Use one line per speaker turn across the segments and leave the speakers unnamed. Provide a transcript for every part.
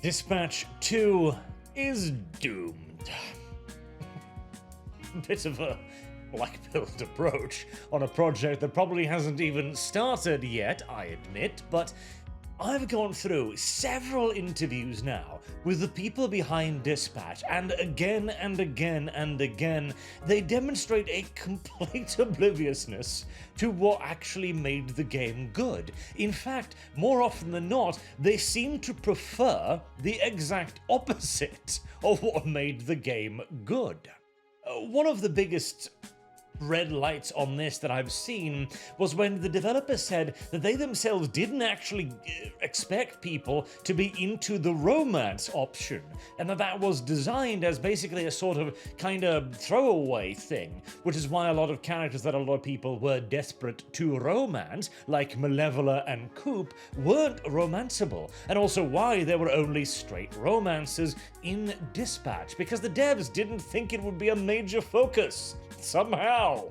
Dispatch 2 is doomed. Bit of a black-pilled approach on a project that probably hasn't even started yet, I admit, but I've gone through several interviews now with the people behind Dispatch, and again and again and again, they demonstrate a complete obliviousness to what actually made the game good. In fact, more often than not, they seem to prefer the exact opposite of what made the game good. One of the biggest red lights on this that I've seen was when the developers said that they themselves didn't actually expect people to be into the romance option, and that was designed as basically a sort of kind of throwaway thing, which is why a lot of characters that a lot of people were desperate to romance, like Malevola and Coop, weren't romanceable, and also why there were only straight romances in Dispatch, because the devs didn't think it would be a major focus. Somehow.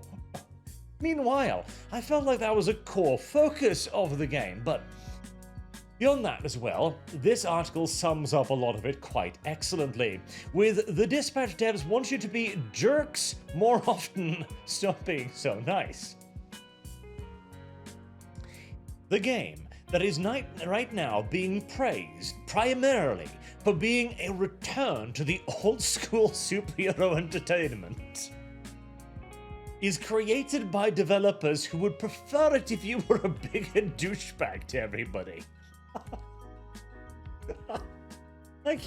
Meanwhile, I felt like that was a core focus of the game, but beyond that as well, this article sums up a lot of it quite excellently. With the Dispatch devs want you to be jerks more often, stop being so nice. The game that is right now being praised primarily for being a return to the old school superhero entertainment is created by developers who would prefer it if you were a bigger douchebag to everybody. Like,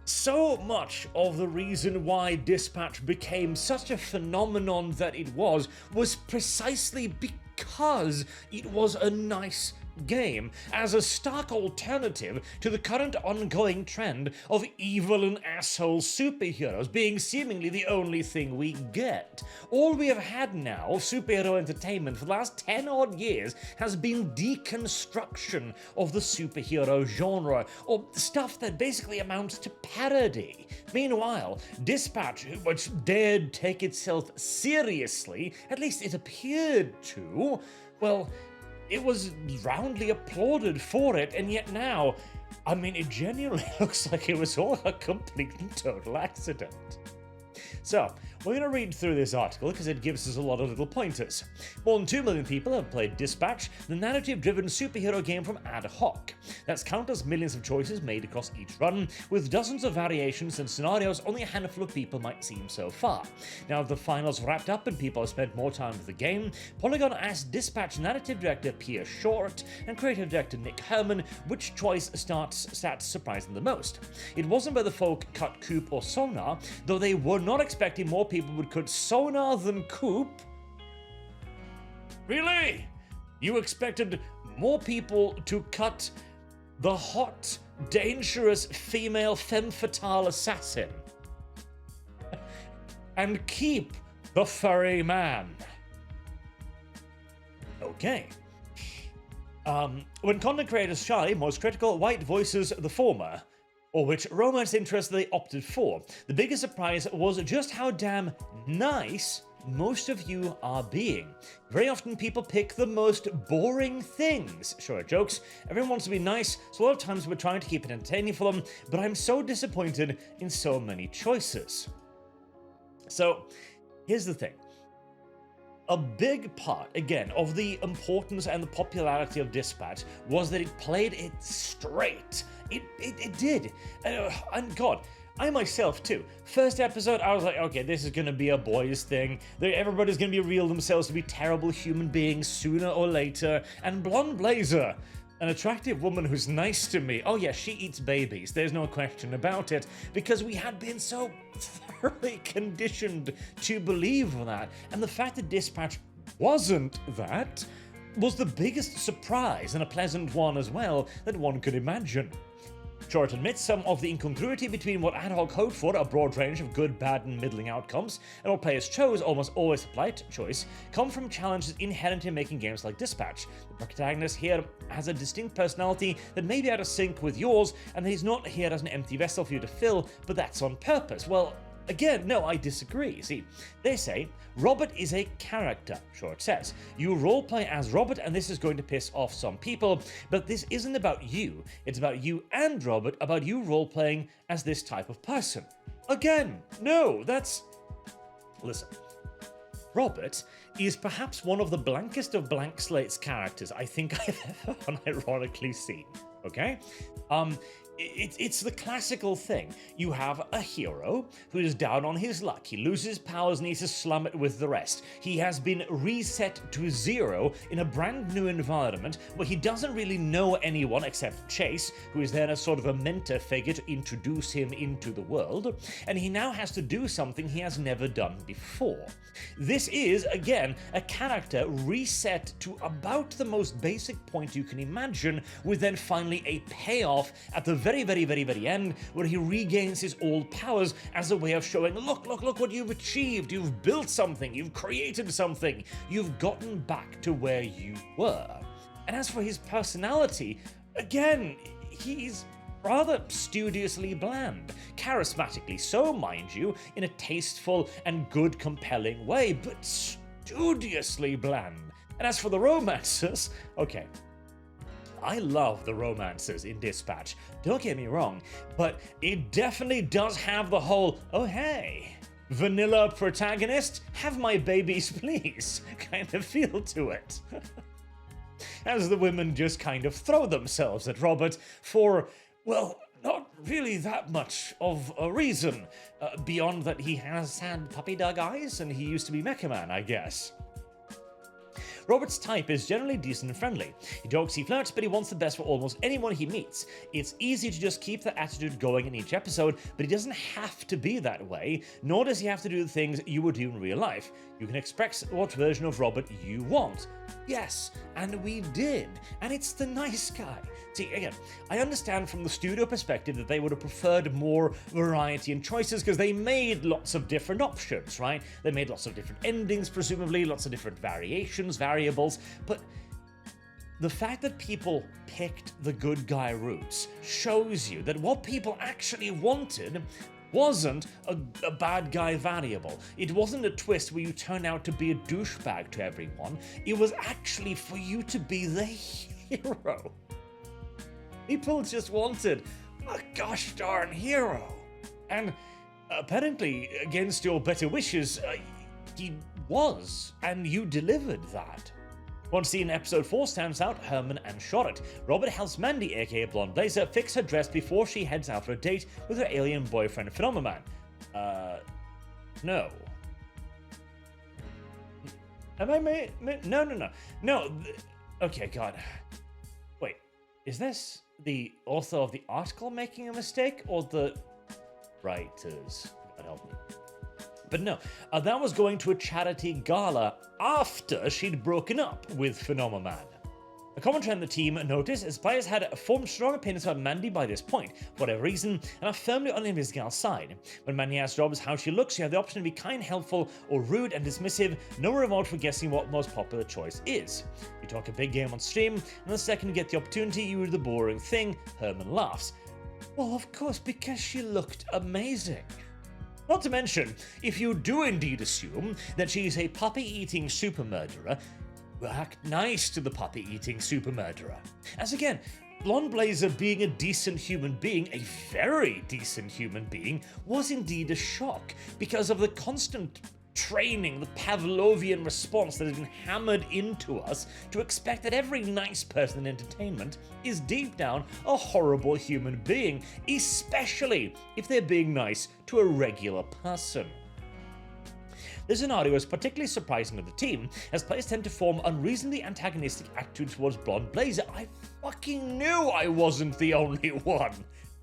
so much of the reason why Dispatch became such a phenomenon that it was precisely because it was a nice game, as a stark alternative to the current ongoing trend of evil and asshole superheroes being seemingly the only thing we get. All we have had now of superhero entertainment for the last 10 odd years has been deconstruction of the superhero genre, or stuff that basically amounts to parody. Meanwhile, Dispatch, which dared take itself seriously, at least it appeared to, well, it was roundly applauded for it, and yet now, I mean, it genuinely looks like it was all a complete and total accident. So, we're going to read through this article because it gives us a lot of little pointers. More than 2 million people have played Dispatch, the narrative-driven superhero game from Ad Hoc. That's countless millions of choices made across each run, with dozens of variations and scenarios only a handful of people might seem so far. Now the finals wrapped up and people have spent more time with the game, Polygon asked Dispatch narrative director Pierre Short and creative director Nick Herman which choice stats surprised them the most. It wasn't whether folk cut Coop or Sonar, though they were not expecting more people would cut Sonar than Coop. Really? You expected more people to cut the hot, dangerous female femme fatale assassin and keep the furry man? Okay. When content creators shy, most critical, white voices the former, or which romance interest they opted for. The biggest surprise was just how damn nice most of you are being. Very often people pick the most boring things. Sure, jokes, everyone wants to be nice, so a lot of times we're trying to keep it entertaining for them, but I'm so disappointed in so many choices. So, here's the thing. A big part, again, of the importance and the popularity of Dispatch was that it played it straight. It did. And God, I myself too. First episode, I was like, okay, this is gonna be a boys thing. Everybody's gonna be real themselves to be terrible human beings sooner or later. And Blonde Blazer, an attractive woman who's nice to me. Oh yeah, she eats babies. There's no question about it. Because we had been so thoroughly conditioned to believe that. And the fact that Dispatch wasn't that was the biggest surprise, and a pleasant one as well, that one could imagine. Short admits some of the incongruity between what Ad Hoc hoped for, a broad range of good, bad, and middling outcomes, and what players chose, almost always a polite choice, come from challenges inherent in making games like Dispatch. The protagonist here has a distinct personality that may be out of sync with yours, and he's not here as an empty vessel for you to fill, but that's on purpose. Well, Again, no, I disagree. See, they say Robert is a character. Sure, it says. You roleplay as Robert, and this is going to piss off some people, but this isn't about you. It's about you and Robert, about you roleplaying as this type of person. Again, no, that's... Listen. Robert is perhaps one of the blankest of blank slates characters I think I've ever unironically seen, okay? It's the classical thing. You have a hero who is down on his luck. He loses powers and needs to slum it with the rest. He has been reset to 0 in a brand new environment where he doesn't really know anyone except Chase, who is then a sort of a mentor figure to introduce him into the world, and he now has to do something he has never done before. This is, again, a character reset to about the most basic point you can imagine, with then finally a payoff at the very end, where he regains his old powers as a way of showing, look what you've achieved, you've built something, you've created something, you've gotten back to where you were. And as for his personality, again, he's rather studiously bland, charismatically so, mind you, in a tasteful and good compelling way, but studiously bland. And as for the romances, okay, I love the romances in Dispatch, don't get me wrong, but it definitely does have the whole, oh hey, vanilla protagonist, have my babies please, kind of feel to it. As the women just kind of throw themselves at Robert for, well, not really that much of a reason, beyond that he has had puppy dog eyes and he used to be Mecha Man, I guess. Robert's type is generally decent and friendly. He jokes, he flirts, but he wants the best for almost anyone he meets. It's easy to just keep that attitude going in each episode, but he doesn't have to be that way, nor does he have to do the things you would do in real life. You can express what version of Robert you want. Yes, and we did, and it's the nice guy. See, again, I understand from the studio perspective that they would have preferred more variety and choices because they made lots of different options, right? They made lots of different endings, presumably, lots of different variations, variables, but the fact that people picked the good guy routes shows you that what people actually wanted wasn't a bad guy variable. It wasn't a twist where you turn out to be a douchebag to everyone. It was actually for you to be the hero. People just wanted a gosh darn hero. And apparently, against your better wishes, he was, and you delivered that. One scene in episode 4 stands out, Herman and Charlotte. Robert helps Mandy, aka Blonde Blazer, fix her dress before she heads out for a date with her alien boyfriend Phenomenon. No. Am I No, okay, God. Wait, is this the author of the article making a mistake, or the writers? God help me. But no, that was going to a charity gala after she'd broken up with Phenomenon. A common trend the team noticed is players had formed strong opinions about Mandy by this point, for whatever reason, and are firmly on Invisigal's side. When Mandy asks Rob how she looks, you have the option to be kind, helpful, or rude and dismissive, no remote for guessing what most popular choice is. You talk a big game on stream, and the second you get the opportunity, you do the boring thing. Herman laughs. Well, of course, because she looked amazing. Not to mention, if you do indeed assume that she's a puppy-eating super murderer, you act nice to the puppy-eating super murderer. As again, Blonde Blazer being a decent human being, a very decent human being, was indeed a shock because of the constant training, the Pavlovian response that has been hammered into us to expect that every nice person in entertainment is deep down a horrible human being, especially if they're being nice to a regular person. This scenario is particularly surprising to the team, as players tend to form unreasonably antagonistic attitudes towards Blonde Blazer. I fucking knew I wasn't the only one.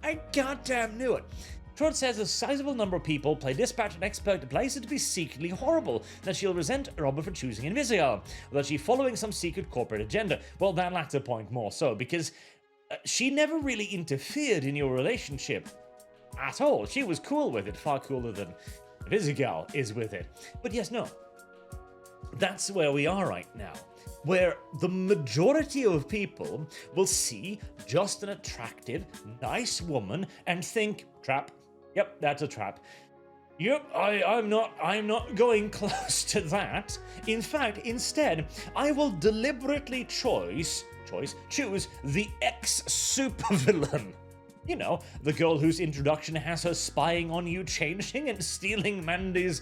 I goddamn knew it. Trot says a sizable number of people play Dispatch and expect Blazer to be secretly horrible, that she'll resent Robert for choosing Invisigal, or that she's following some secret corporate agenda. Well, that latter point more so, because she never really interfered in your relationship at all. She was cool with it, far cooler than Invisigal is with it. But yes, no. That's where we are right now, where the majority of people will see just an attractive, nice woman and think, trap. Yep, that's a trap. Yep, I'm not going close to that. In fact, instead, I will deliberately choose the ex-supervillain. You know, the girl whose introduction has her spying on you, changing and stealing Mandy's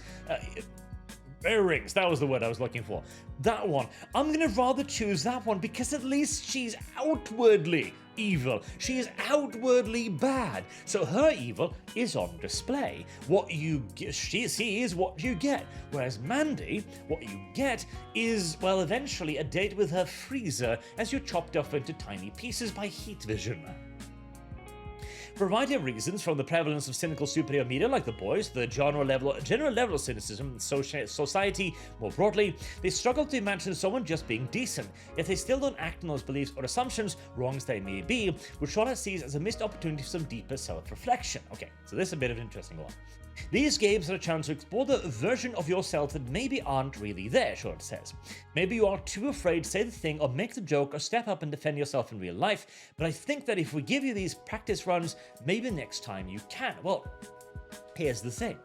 earrings. That was the word I was looking for. That one. I'm gonna rather choose that one because at least she's outwardly evil. She is outwardly bad. So her evil is on display. What you see is what you get. Whereas Mandy, what you get is, well, eventually a date with her freezer as you're chopped off into tiny pieces by heat vision. For a variety of reasons, from the prevalence of cynical superhero media like The Boys, the general level of cynicism in society more broadly, they struggle to imagine someone just being decent, yet they still don't act on those beliefs or assumptions, wrong as they may be, which Charlotte sees as a missed opportunity for some deeper self-reflection. Okay, so this is a bit of an interesting one. These games are a chance to explore the version of yourself that maybe aren't really there, Charlotte says. Maybe you are too afraid to say the thing or make the joke or step up and defend yourself in real life, but I think that if we give you these practice runs, maybe next time you can. Well, here's the thing.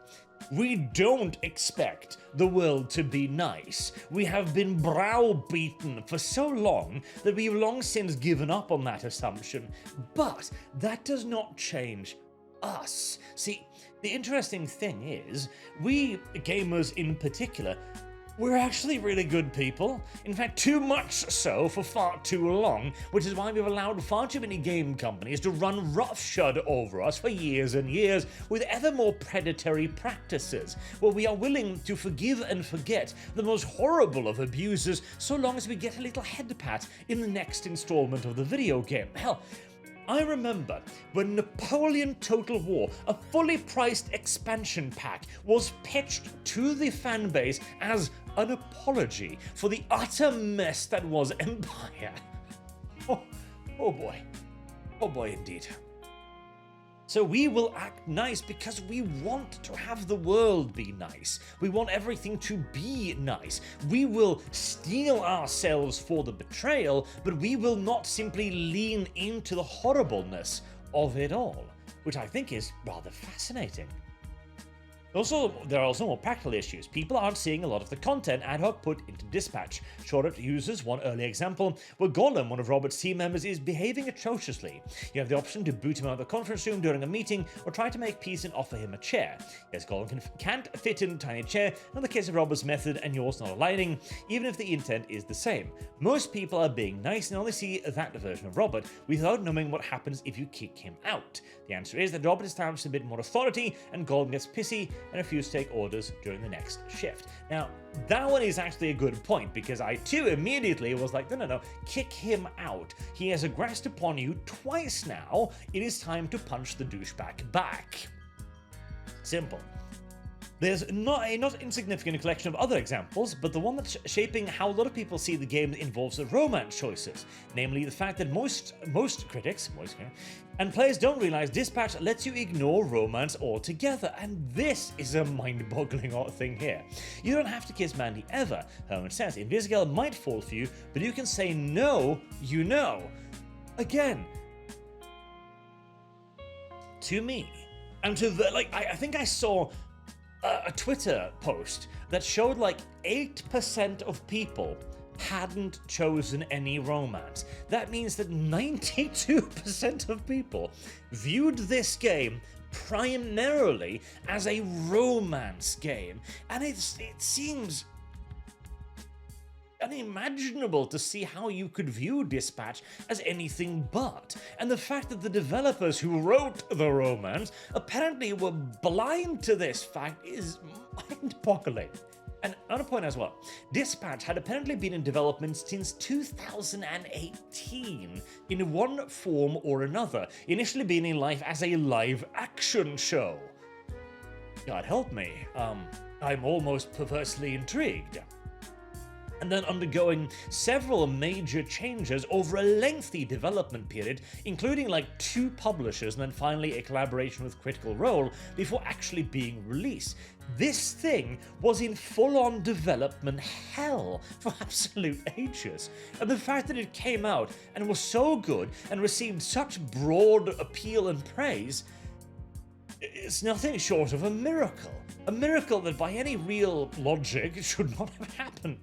We don't expect the world to be nice. We have been browbeaten for so long that we've long since given up on that assumption. But that does not change us. See, the interesting thing is, we gamers in particular, we're actually really good people. In fact, too much so for far too long, which is why we've allowed far too many game companies to run roughshod over us for years and years with ever more predatory practices, where we are willing to forgive and forget the most horrible of abusers so long as we get a little head pat in the next installment of the video game. Hell, I remember when Napoleon Total War, a fully priced expansion pack, was pitched to the fanbase as an apology for the utter mess that was Empire. Oh boy. Oh boy indeed. So we will act nice because we want to have the world be nice. We want everything to be nice. We will steel ourselves for the betrayal, but we will not simply lean into the horribleness of it all, which I think is rather fascinating. Also, there are also more practical issues. People aren't seeing a lot of the content ad hoc put into dispatch. Charlotte uses one early example where Gollum, one of Robert's team members, is behaving atrociously. You have the option to boot him out of the conference room during a meeting or try to make peace and offer him a chair. Yes, Gollum can't fit in a tiny chair, in the case of Robert's method and yours not aligning, even if the intent is the same. Most people are being nice and only see that version of Robert without knowing what happens if you kick him out. The answer is that Robert establishes a bit more authority and Gollum gets pissy and refuse to take orders during the next shift. Now, that one is actually a good point, because I too immediately was like, no, kick him out. He has aggressed upon you twice now. It is time to punch the douchebag back. Simple. There's not a not insignificant collection of other examples, but the one that's shaping how a lot of people see the game involves the romance choices, namely the fact that most critics and players don't realize Dispatch lets you ignore romance altogether, and this is a mind-boggling thing here. You don't have to kiss Mandy ever. Herman says Invisigal might fall for you, but you can say no, you know. Again, to me, and to the, I think I saw a Twitter post that showed 8% of people hadn't chosen any romance. That means that 92% of people viewed this game primarily as a romance game, and it seems unimaginable to see how you could view Dispatch as anything but. And the fact that the developers who wrote the romance apparently were blind to this fact is mind-boggling. And another point as well, Dispatch had apparently been in development since 2018 in one form or another, initially being in life as a live-action show. God help me, I'm almost perversely intrigued. And then undergoing several major changes over a lengthy development period, including 2 publishers and then finally a collaboration with Critical Role before actually being released. This thing was in full-on development hell for absolute ages, and the fact that it came out and was so good and received such broad appeal and praise is nothing short of a miracle. A miracle that by any real logic should not have happened.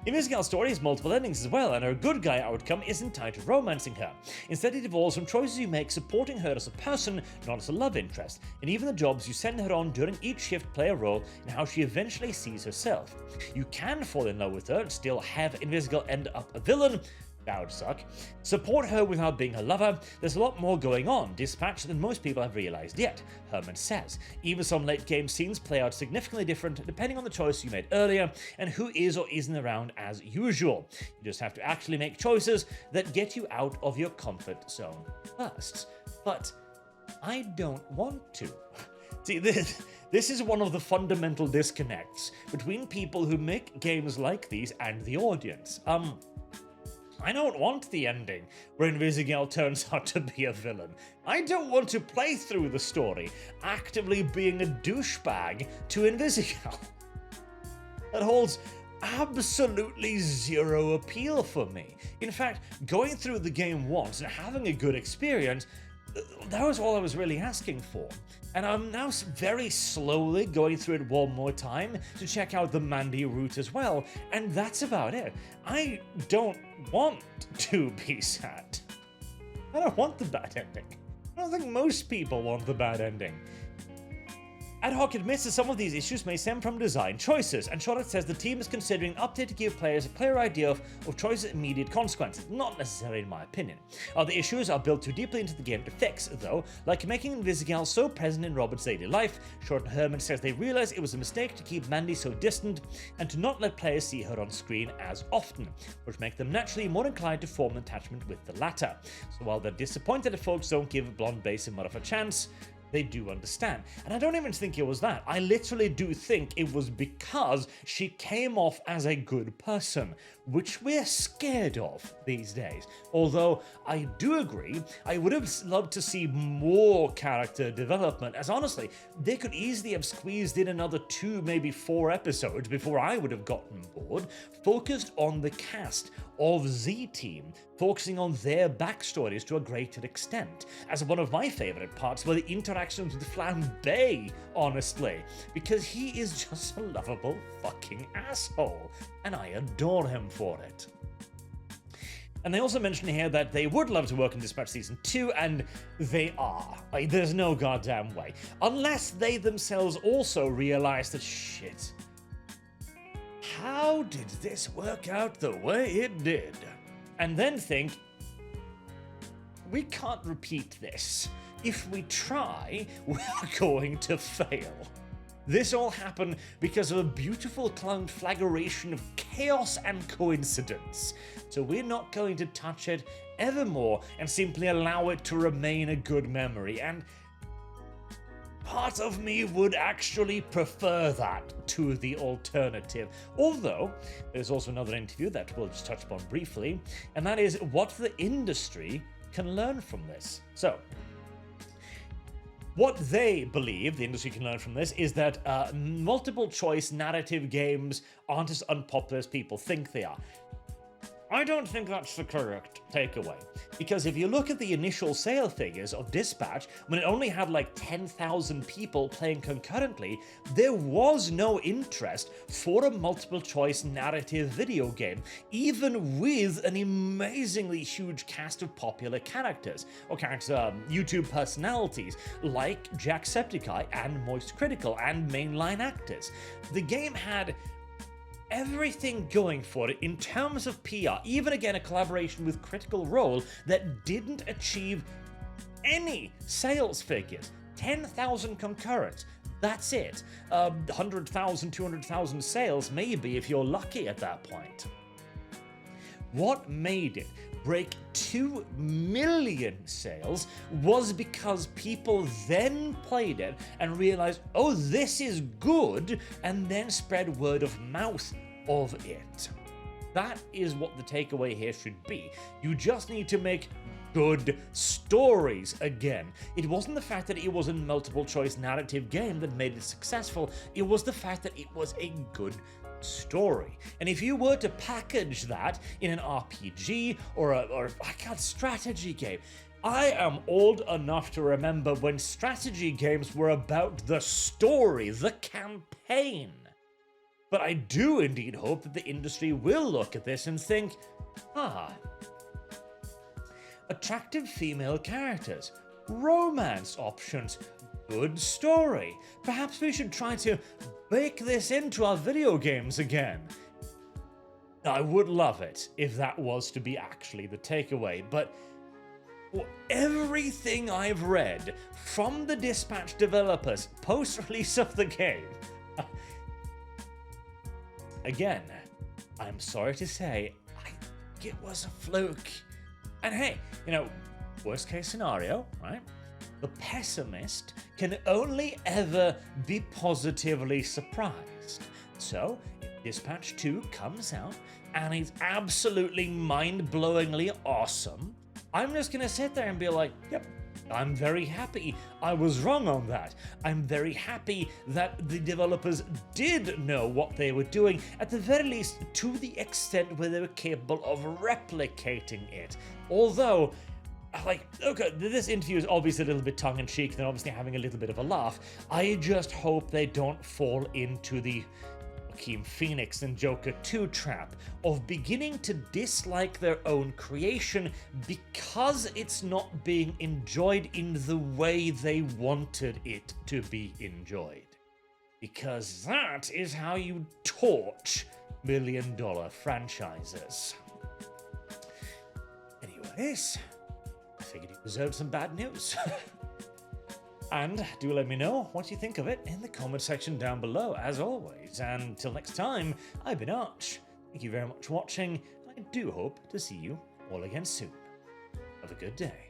Invisigal's story has multiple endings as well, and her good guy outcome isn't tied to romancing her. Instead, it evolves from choices you make supporting her as a person, not as a love interest, and even the jobs you send her on during each shift play a role in how she eventually sees herself. You can fall in love with her and still have Invisigal end up a villain. That would suck. Support her without being her lover. There's a lot more going on Dispatch than most people have realized yet, Herman says. Even some late game scenes play out significantly different depending on the choice you made earlier and who is or isn't around as usual. You just have to actually make choices that get you out of your comfort zone first. But I don't want to. See, this is one of the fundamental disconnects between people who make games like these and the audience. I don't want the ending where Invisigal turns out to be a villain. I don't want to play through the story actively being a douchebag to Invisigal. That holds absolutely zero appeal for me. In fact, going through the game once and having a good experience, that was all I was really asking for. And I'm now very slowly going through it one more time to check out the Mandy route as well, and that's about it. I don't want to be sad. I don't want the bad ending. I don't think most people want the bad ending. Ad Hoc admits that some of these issues may stem from design choices, and Charlotte says the team is considering an update to give players a clear idea of choices' immediate consequences, not necessarily in my opinion. Other issues are built too deeply into the game to fix, though, like making Invisigal so present in Robert's daily life. Charlotte and Herman says they realize it was a mistake to keep Mandy so distant and to not let players see her on screen as often, which make them naturally more inclined to form an attachment with the latter. So while they're disappointed that folks don't give Blonde Basin much of a chance, they do understand. And I don't even think it was that. I literally do think it was because she came off as a good person, which we're scared of these days. Although I do agree, I would have loved to see more character development, as honestly, they could easily have squeezed in another 2, maybe 4 episodes before I would have gotten bored, focused on the cast of Z-Team, focusing on their backstories to a greater extent. As one of my favorite parts were the interactions with Flambe, honestly, because he is just a lovable fucking asshole, and I adore him for it. And they also mention here that they would love to work in Dispatch Season 2, and they are. Like, there's no goddamn way. Unless they themselves also realize that, shit, how did this work out the way it did? And then think, we can't repeat this. If we try, we are going to fail. This all happened because of a beautiful conflagration of chaos and coincidence. So we're not going to touch it evermore and simply allow it to remain a good memory. And part of me would actually prefer that to the alternative. Although, there's also another interview that we'll just touch upon briefly, and that is what the industry can learn from this. So, what they believe the industry can learn from this is that multiple choice narrative games aren't as unpopular as people think they are. I don't think that's the correct takeaway, because if you look at the initial sale figures of Dispatch, when it only had like 10,000 people playing concurrently, there was no interest for a multiple choice narrative video game, even with an amazingly huge cast of popular characters, or YouTube personalities like Jacksepticeye and Moist Critical and mainline actors. The game had everything going for it in terms of PR, even again a collaboration with Critical Role that didn't achieve any sales figures. 10,000 concurrents, that's it. 100,000, 200,000 sales maybe if you're lucky at that point. What made it break 2 million sales was because people then played it and realized, oh, this is good, and then spread word of mouth of it. That is what the takeaway here should be. You just need to make good stories again. It wasn't the fact that it was a multiple choice narrative game that made it successful, it was the fact that it was a good story. And if you were to package that in an RPG or a strategy game, I am old enough to remember when strategy games were about the story, the campaign. But I do indeed hope that the industry will look at this and think, attractive female characters, romance options, good story. Perhaps we should try to bake this into our video games again. I would love it if that was to be actually the takeaway, but everything I've read from the Dispatch developers post-release of the game, again, I'm sorry to say, I think it was a fluke. And hey, worst case scenario, right? The pessimist can only ever be positively surprised. So, if Dispatch 2 comes out and is absolutely mind-blowingly awesome, I'm just gonna sit there and be like, yep, I'm very happy I was wrong on that. I'm very happy that the developers did know what they were doing, at the very least to the extent where they were capable of replicating it. Although, okay, this interview is obviously a little bit tongue-in-cheek, and they're obviously having a little bit of a laugh. I just hope they don't fall into the Joaquin Phoenix and Joker 2 trap of beginning to dislike their own creation because it's not being enjoyed in the way they wanted it to be enjoyed. Because that is how you torch million-dollar franchises. Anyways, I figured you deserved some bad news. And do let me know what you think of it in the comment section down below, as always. And until next time, I've been Arch. Thank you very much for watching, and I do hope to see you all again soon. Have a good day.